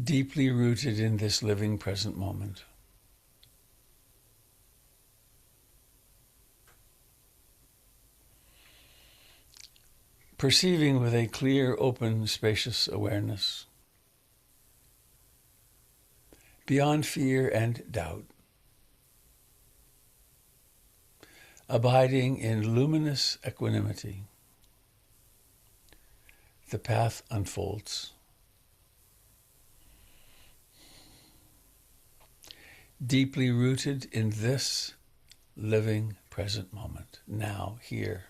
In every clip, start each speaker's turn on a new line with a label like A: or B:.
A: deeply rooted in this living present moment. Perceiving with a clear, open, spacious awareness, beyond fear and doubt, abiding in luminous equanimity, the path unfolds. Deeply rooted in this living present moment, now, here.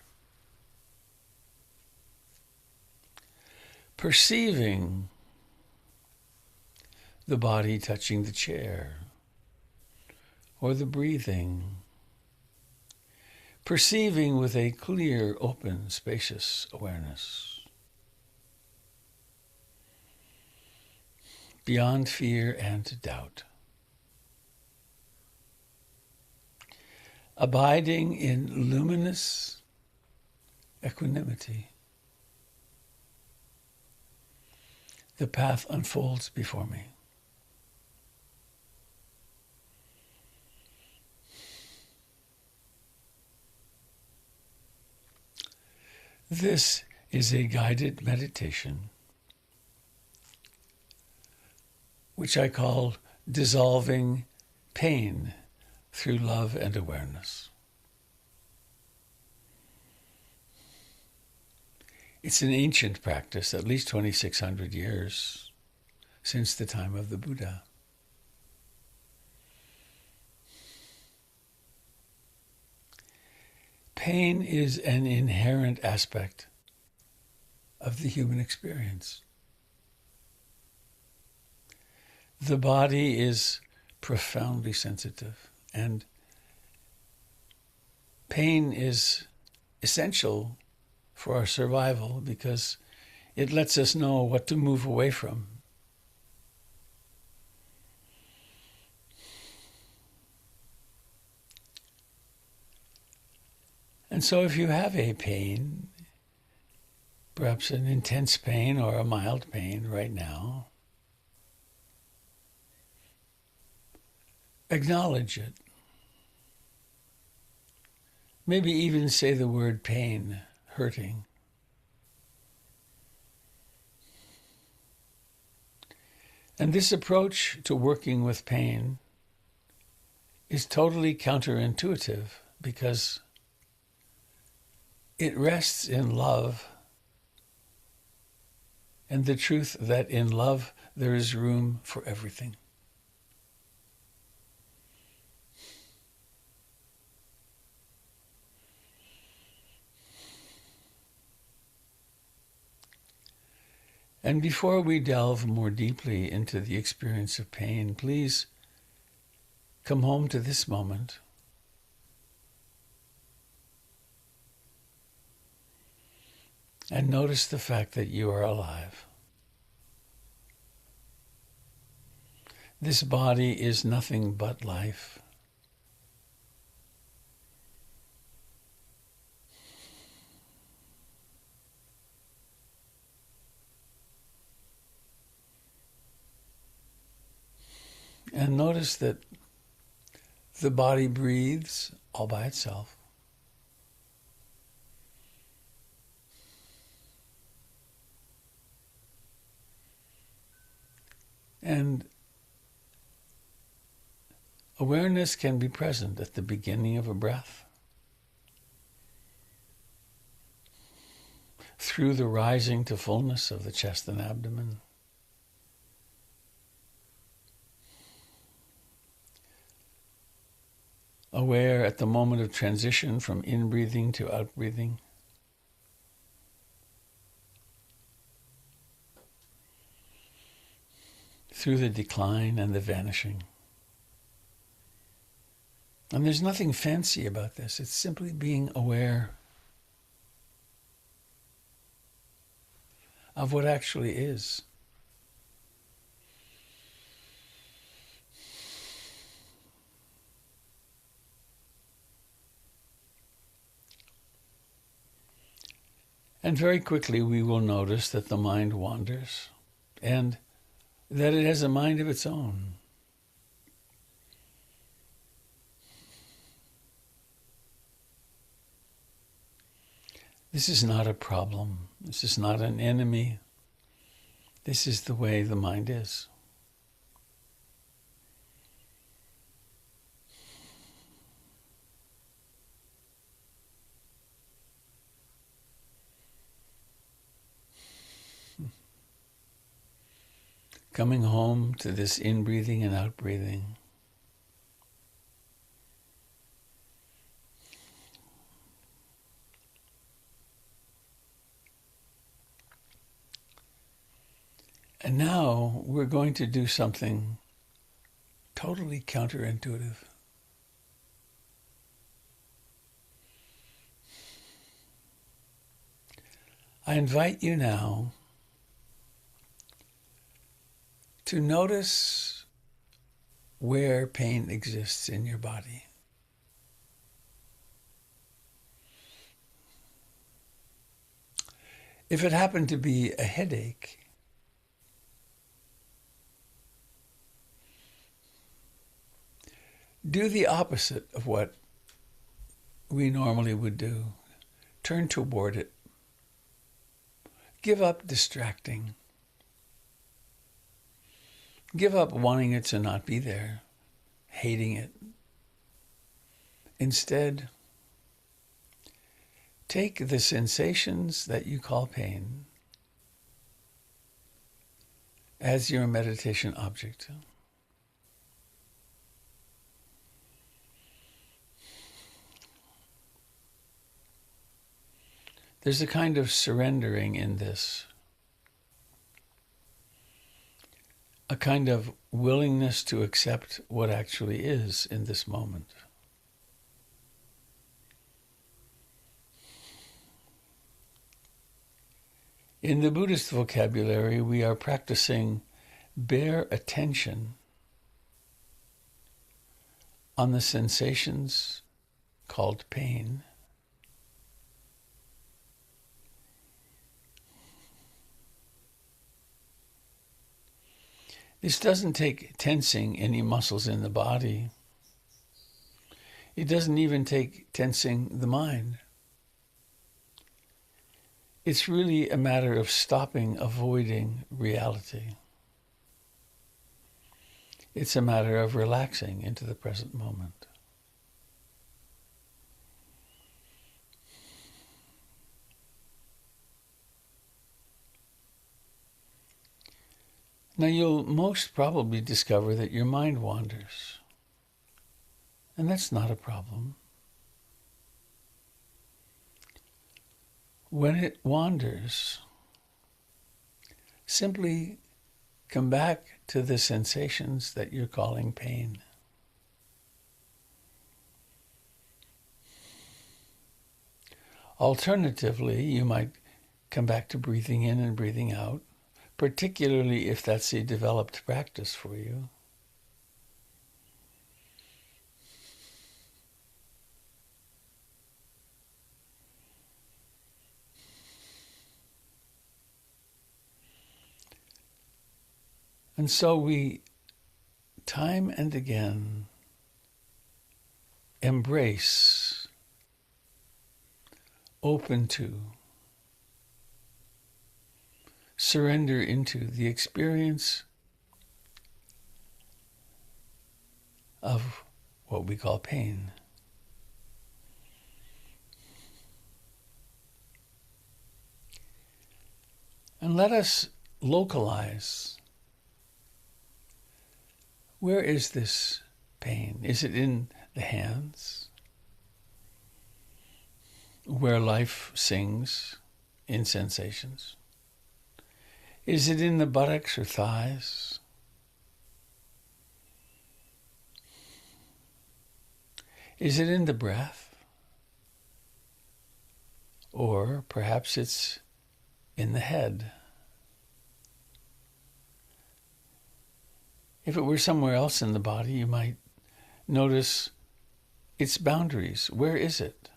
A: Perceiving the body touching the chair or the breathing. Perceiving with a clear, open, spacious awareness. Beyond fear and doubt. Abiding in luminous equanimity. The path unfolds before me. This is a guided meditation, which I call dissolving pain through love and awareness. It's an ancient practice, at least 2,600 years since the time of the Buddha. Pain is an inherent aspect of the human experience. The body is profoundly sensitive, and pain is essential for our survival because it lets us know what to move away from. And so if you have a pain, perhaps an intense pain or a mild pain right now, acknowledge it. Maybe even say the word pain, hurting. And this approach to working with pain is totally counterintuitive because it rests in love and the truth that in love there is room for everything. And before we delve more deeply into the experience of pain, please come home to this moment. And notice the fact that you are alive. This body is nothing but life. And notice that the body breathes all by itself. And awareness can be present at the beginning of a breath, through the rising to fullness of the chest and abdomen, aware at the moment of transition from in-breathing to out-breathing. Through the decline and the vanishing. And there's nothing fancy about this. It's simply being aware of what actually is. And very quickly we will notice that the mind wanders, and that it has a mind of its own. This is not a problem. This is not an enemy. This is the way the mind is. Coming home to this in-breathing and out-breathing. And now we're going to do something totally counterintuitive. I invite you now to notice where pain exists in your body. If it happened to be a headache, do the opposite of what we normally would do. Turn toward it. Give up distracting. Give up wanting it to not be there, hating it. Instead, take the sensations that you call pain as your meditation object. There's a kind of surrendering in this, a kind of willingness to accept what actually is in this moment. In the Buddhist vocabulary, we are practicing bare attention on the sensations called pain. This doesn't take tensing any muscles in the body. It doesn't even take tensing the mind. It's really a matter of stopping avoiding reality. It's a matter of relaxing into the present moment. Now you'll most probably discover that your mind wanders. And that's not a problem. When it wanders, simply come back to the sensations that you're calling pain. Alternatively, you might come back to breathing in and breathing out, particularly if that's a developed practice for you. And so we, time and again, embrace, open to, surrender into the experience of what we call pain. And let us localize. Where is this pain? Is it in the hands, where life sings in sensations? Is it in the buttocks or thighs? Is it in the breath? Or perhaps it's in the head. If it were somewhere else in the body, you might notice its boundaries. Where is it?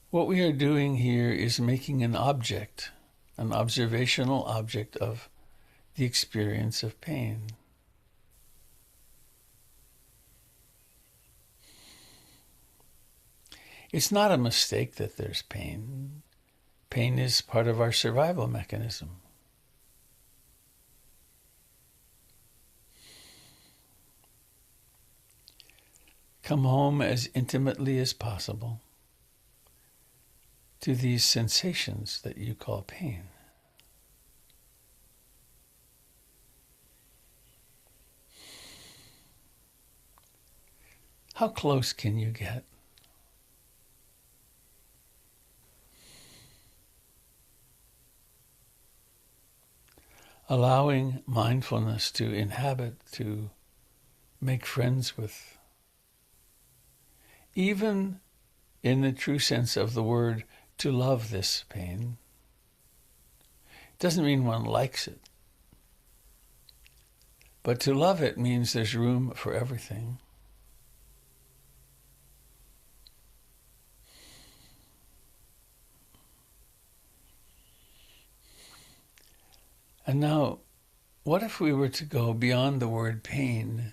A: What we are doing here is making an object an observational object of the experience of pain. It's not a mistake that there's pain. Pain is part of our survival mechanism. Come home as intimately as possible to these sensations that you call pain. How close can you get? Allowing mindfulness to inhabit, to make friends with. Even in the true sense of the word, to love this pain. It doesn't mean one likes it. But to love it means there's room for everything. And now, what if we were to go beyond the word pain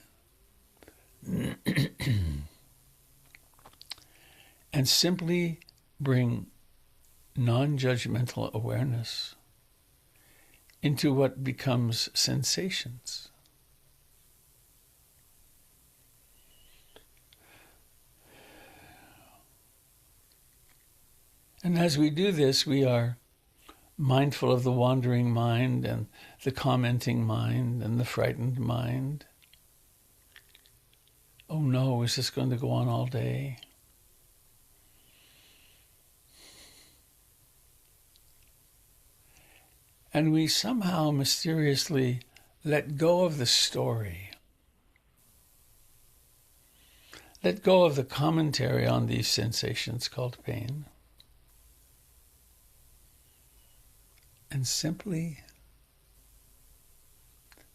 A: and simply bring non-judgmental awareness into what becomes sensations? And as we do this, we are mindful of the wandering mind and the commenting mind and the frightened mind. Oh no, is this going to go on all day? And we somehow mysteriously let go of the story. Let go of the commentary on these sensations called pain. And simply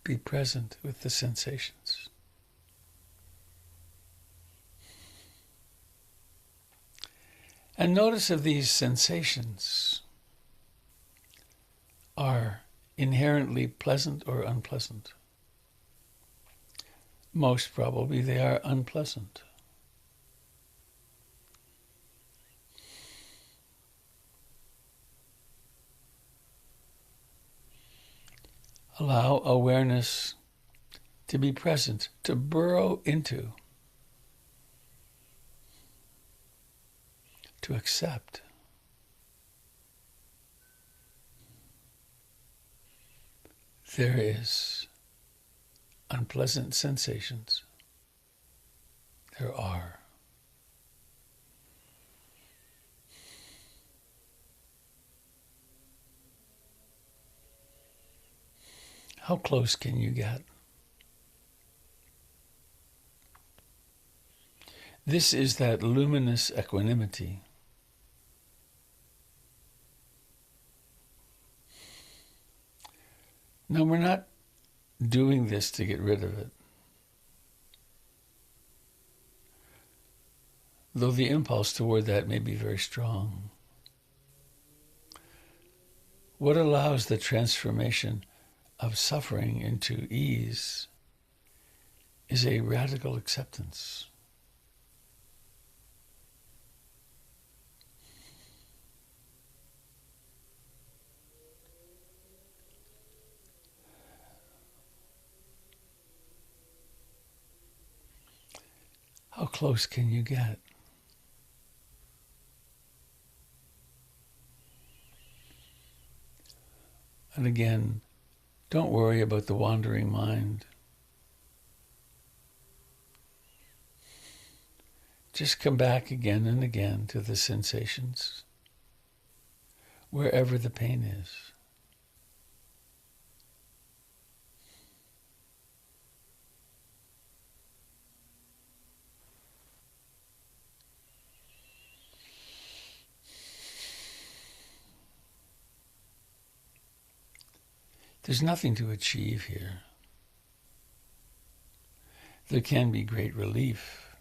A: be present with the sensations. And notice if these sensations are inherently pleasant or unpleasant. Most probably they are unpleasant. Allow awareness to be present, to burrow into, to accept. There is unpleasant sensations. There are. How close can you get? This is that luminous equanimity. Now, we're not doing this to get rid of it. Though the impulse toward that may be very strong. What allows the transformation of suffering into ease is a radical acceptance. How close can you get? And again, don't worry about the wandering mind. Just come back again and again to the sensations, wherever the pain is. There's nothing to achieve here. There can be great relief.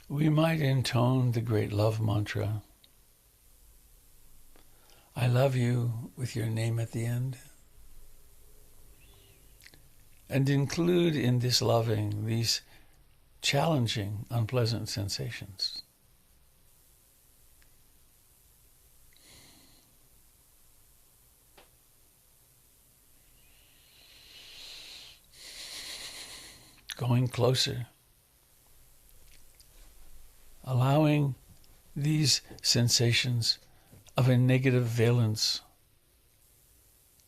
A: we might intone the great love mantra, I love you, with your name at the end, and include in this loving these challenging, unpleasant sensations. Going closer, allowing these sensations of a negative valence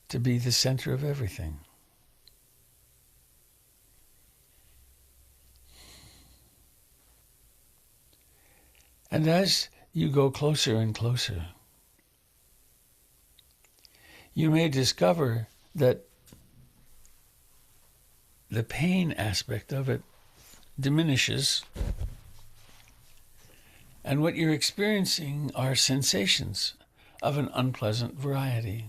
A: to be the center of everything. And as you go closer and closer, you may discover that the pain aspect of it diminishes, and what you're experiencing are sensations of an unpleasant variety.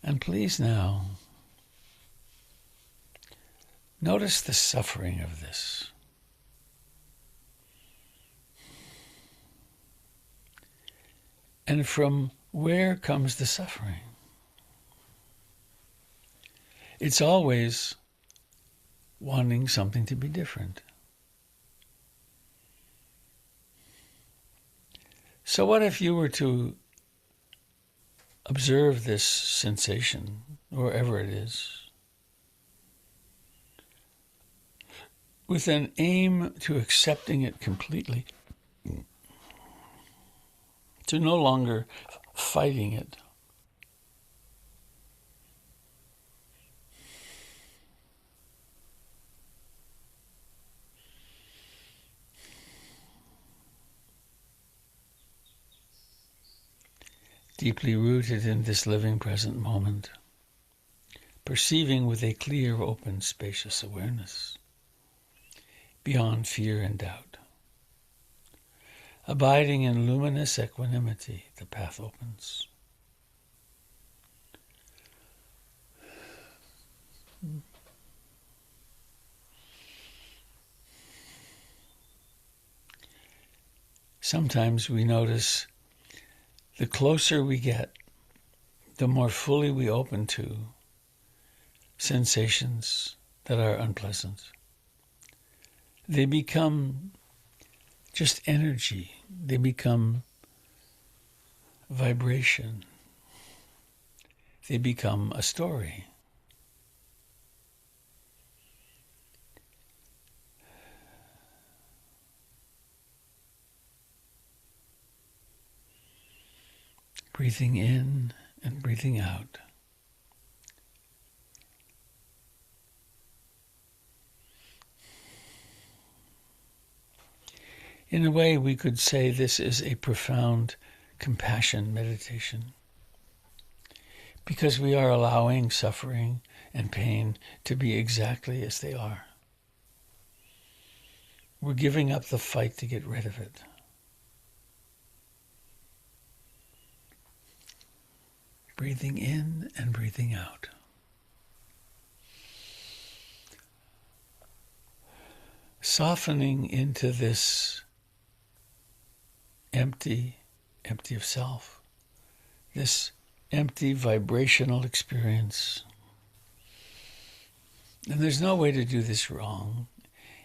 A: And please now, notice the suffering of this. And from where comes the suffering? It's always wanting something to be different. So what if you were to observe this sensation, wherever it is, with an aim to accepting it completely, to no longer fighting it. Deeply rooted in this living present moment, perceiving with a clear, open, spacious awareness, beyond fear and doubt. Abiding in luminous equanimity, the path opens. Sometimes we notice the closer we get, the more fully we open to sensations that are unpleasant. They become just energy. They become vibration. They become a story. Breathing in and breathing out. In a way, we could say this is a profound compassion meditation, because we are allowing suffering and pain to be exactly as they are. We're giving up the fight to get rid of it. Breathing in and breathing out. Softening into this empty of self, this empty vibrational experience. And there's no way to do this wrong.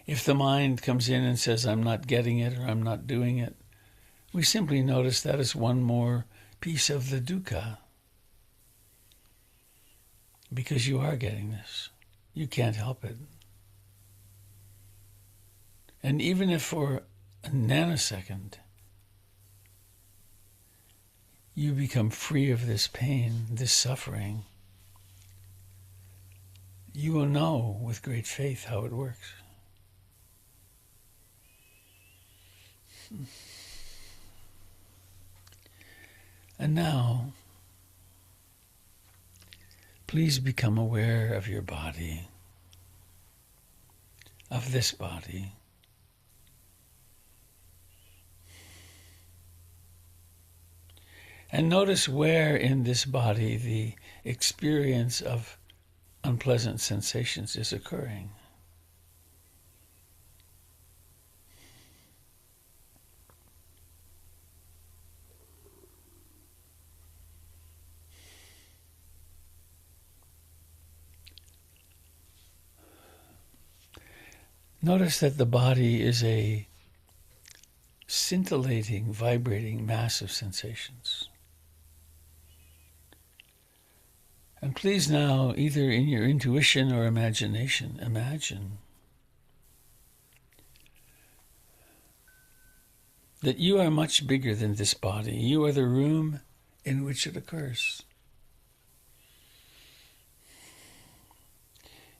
A: If the mind comes in and says, I'm not getting it or I'm not doing it, we simply notice that as one more piece of the dukkha. Because you are getting this. You can't help it. And even if for a nanosecond you become free of this pain, this suffering, you will know with great faith how it works. And now, please become aware of your body, of this body. And notice where in this body the experience of unpleasant sensations is occurring. Notice that the body is a scintillating, vibrating mass of sensations. And please now, either in your intuition or imagination, imagine that you are much bigger than this body. You are the room in which it occurs.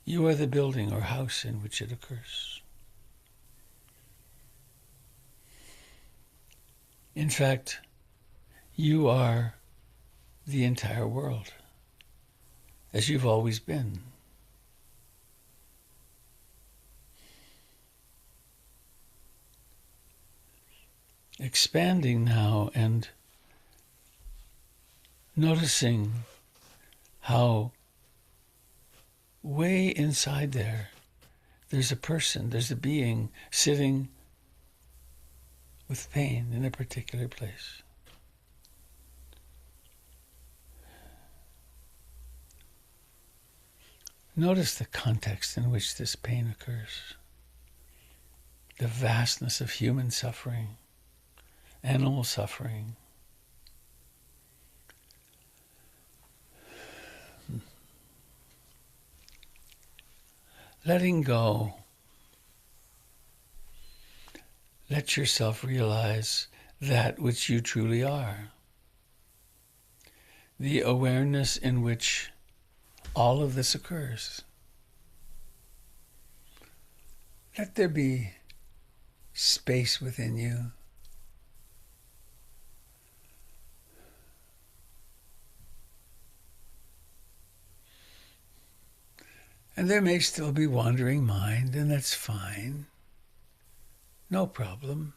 A: You are the building or house in which it occurs. In fact, you are the entire world, as you've always been. Expanding now and noticing how way inside there's a person, there's a being sitting with pain in a particular place. Notice the context in which this pain occurs. The vastness of human suffering, animal suffering. Letting go. Let yourself realize that which you truly are. The awareness in which all of this occurs. Let there be space within you. And there may still be wandering mind, and that's fine. No problem.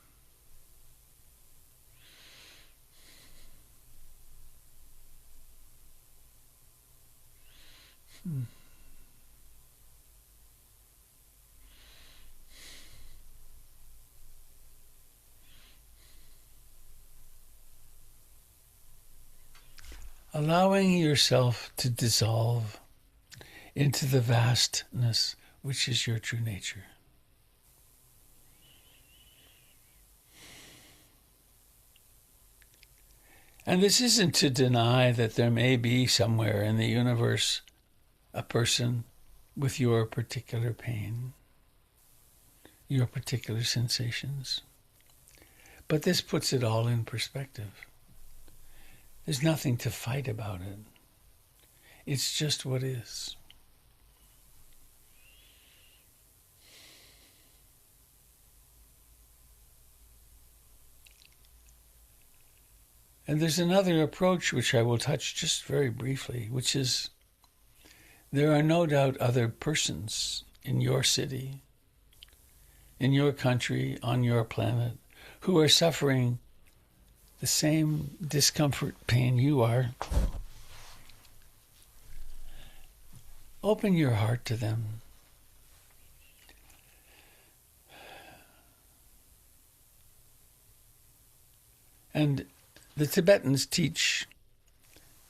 A: Allowing yourself to dissolve into the vastness which is your true nature. And this isn't to deny that there may be somewhere in the universe a person with your particular pain, your particular sensations. But this puts it all in perspective. There's nothing to fight about it. It's just what is. And there's another approach which I will touch just very briefly, which is there are no doubt other persons in your city, in your country, on your planet, who are suffering the same discomfort, pain you are. Open your heart to them. And the Tibetans teach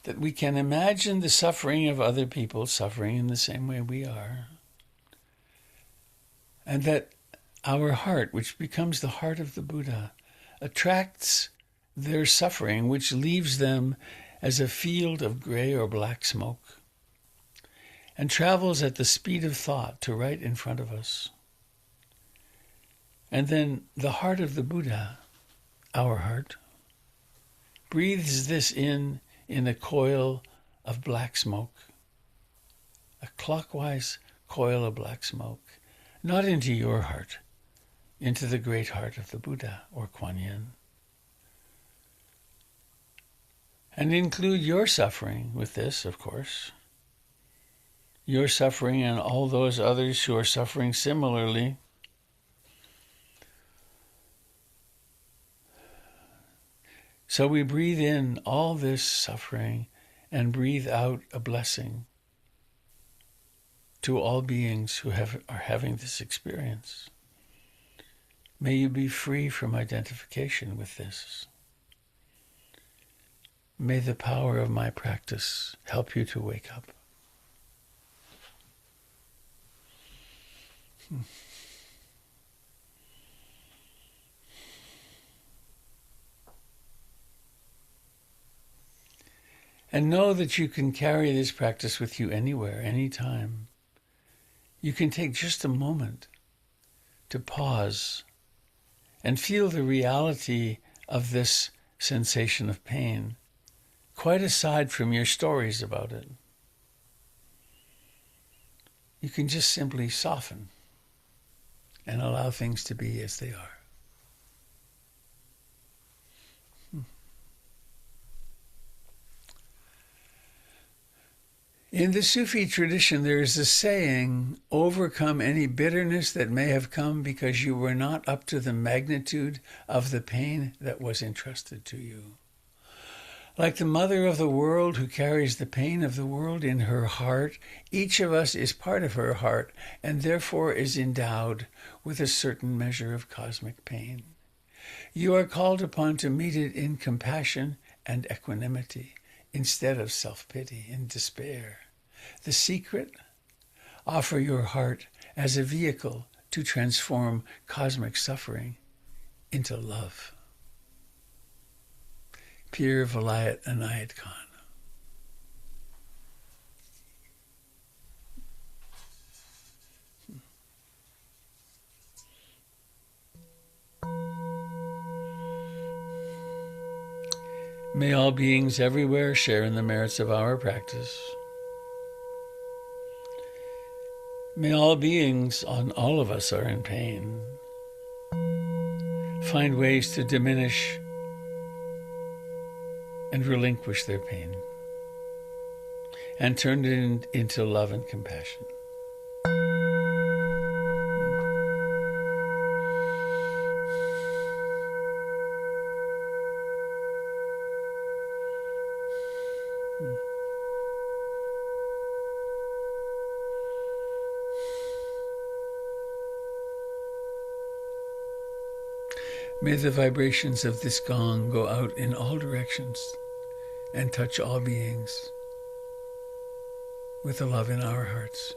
A: that we can imagine the suffering of other people suffering in the same way we are. And that our heart, which becomes the heart of the Buddha, attracts their suffering, which leaves them as a field of gray or black smoke, and travels at the speed of thought to right in front of us. And then the heart of the Buddha, our heart, breathes this in a coil of black smoke, a clockwise coil of black smoke, not into your heart, into the great heart of the Buddha or Kuan Yin. And include your suffering with this, of course. Your suffering and all those others who are suffering similarly. So we breathe in all this suffering and breathe out a blessing to all beings who are having this experience. May you be free from identification with this. May the power of my practice help you to wake up. And know that you can carry this practice with you anywhere, anytime. You can take just a moment to pause and feel the reality of this sensation of pain, quite aside from your stories about it. You can just simply soften and allow things to be as they are. In the Sufi tradition, there is a saying, overcome any bitterness that may have come because you were not up to the magnitude of the pain that was entrusted to you. Like the mother of the world who carries the pain of the world in her heart, each of us is part of her heart and therefore is endowed with a certain measure of cosmic pain. You are called upon to meet it in compassion and equanimity, instead of self-pity and despair. The secret? Offer your heart as a vehicle to transform cosmic suffering into love. Pir Vilayat Anayat Khan. May all beings everywhere share in the merits of our practice. May all beings, all of us are in pain, find ways to diminish and relinquish their pain and turn it into love and compassion. May the vibrations of this gong go out in all directions and touch all beings with the love in our hearts.